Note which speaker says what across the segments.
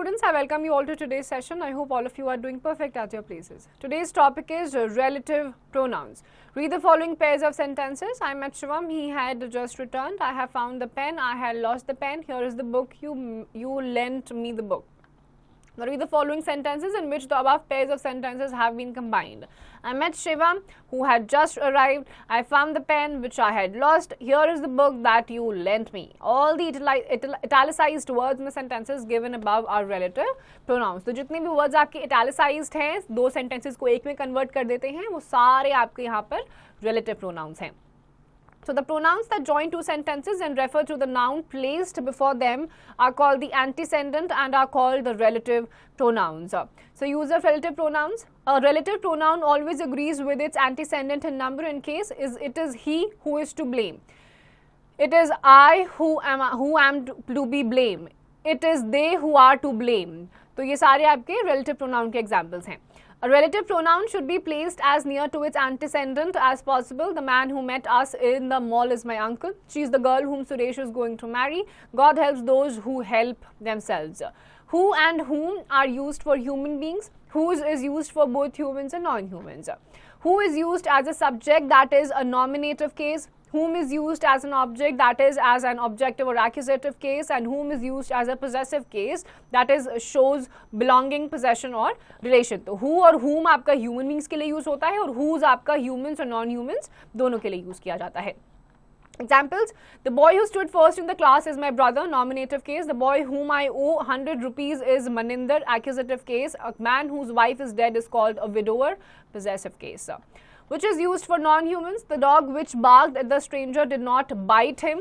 Speaker 1: students, I welcome you all to today's session. I hope all of you are doing perfect at your places. Today's topic is relative pronouns. Read the following pairs of sentences. I met Shivam, he had just returned. I have found the pen, I had lost the pen. Here is the book, you lent me the book. Now read the following sentences in which the above pairs of sentences have been combined. I met Shivam, who had just arrived. I found the pen which I had lost. Here is the book that you lent me. All the italicized words in the sentences given above are relative pronouns. तो जितने भी words आपके italicized हैं, दो sentences को एक में convert कर देते हैं, वो सारे आपके यहाँ पर relative pronouns हैं. So the pronouns that join two sentences and refer to the noun placed before them are called the antecedent and are called the relative pronouns. So use of relative pronouns. A relative pronoun always agrees with its antecedent in number in case it is he who is to blame. It is I who am to be blamed. It is they who are to blame. तो ये सारे आपके relative pronoun के examples हैं. A relative pronoun should be placed as near to its antecedent as possible. The man who met us in the mall is my uncle. She is the girl whom Suresh is going to marry. God helps those who help themselves. Who and whom are used for human beings. Whose is used for both humans and non-humans. Who is used as a subject, that is a nominative case. Whom is used as an object, that is as an objective or accusative case, and whom is used as a possessive case, that is shows belonging, possession or relation. तो who और whom आपका human beings के लिए use होता है और whose आपका humans और non-humans दोनों के लिए use किया जाता है. Examples: the boy who stood first in the class is my brother, nominative case. The boy whom I owe 100 rupees is Maninder, accusative case. A man whose wife is dead is called a widower, possessive case. Which is used for non-humans. The dog which barked at the stranger did not bite him.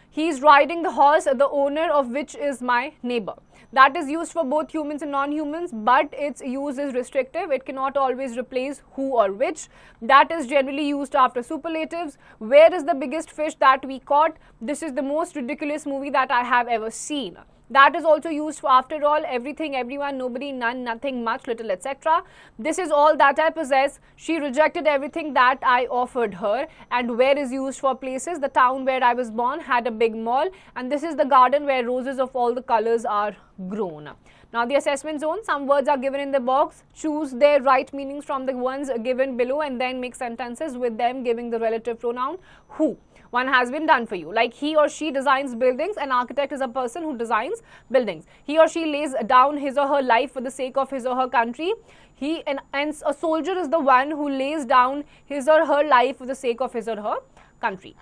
Speaker 1: He is riding the horse, the owner of which is my neighbor. That is used for both humans and non-humans, but its use is restrictive. It cannot always replace who or which. That is generally used after superlatives. Where is the biggest fish that we caught? This is the most ridiculous movie that I have ever seen. That is also used for after all, everything, everyone, nobody, none, nothing, much, little, etc. This is all that I possess. She rejected everything that I offered her. And where is used for places. The town where I was born had a big mall. And this is the garden where roses of all the colors are grown. Now the assessment zone, some words are given in the box. Choose their right meanings from the ones given below and then make sentences with them giving the relative pronoun who. One has been done for you. Like he or she designs buildings. An architect is a person who designs buildings. He or she lays down his or her life for the sake of his or her country. And a soldier is the one who lays down his or her life for the sake of his or her country.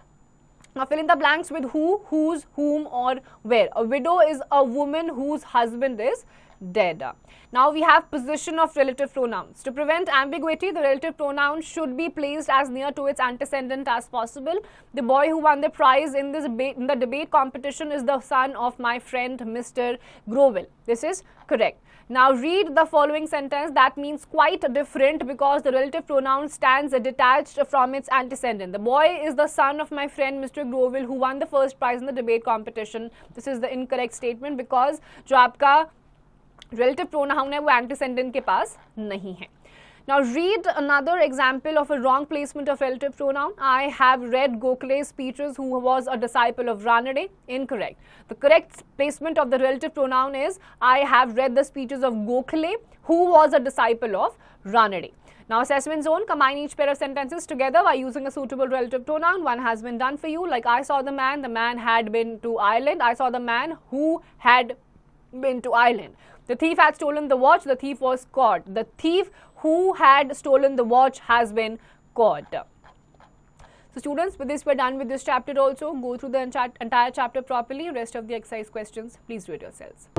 Speaker 1: Now fill in the blanks with who, whose, whom or where. A widow is a woman whose husband is dead. Now we have position of relative pronouns. To prevent ambiguity, the relative pronoun should be placed as near to its antecedent as possible. The boy who won the prize in the debate competition is the son of my friend Mr. Groville. This is correct. Now read the following sentence that means quite different because the relative pronoun stands detached from its antecedent. The boy is the son of my friend Mr. Groville who won the first prize in the debate competition. This is the incorrect statement because जो आपका relative pronoun है वो antecedent के पास नहीं है. Now read another example of a wrong placement of relative pronoun. I have read Gokhale's speeches who was a disciple of Ranade. Incorrect. The correct placement of the relative pronoun is I have read the speeches of Gokhale who was a disciple of Ranade. Now assessment zone, combine each pair of sentences together by using a suitable relative pronoun. One has been done for you. Like I saw the man had been to Ireland. I saw the man who had been to Ireland. The thief had stolen the watch, the thief was caught. The thief who had stolen the watch has been caught. So students, with this we're done with this chapter also. Go through the entire chapter properly. Rest of the exercise questions, please do it yourselves.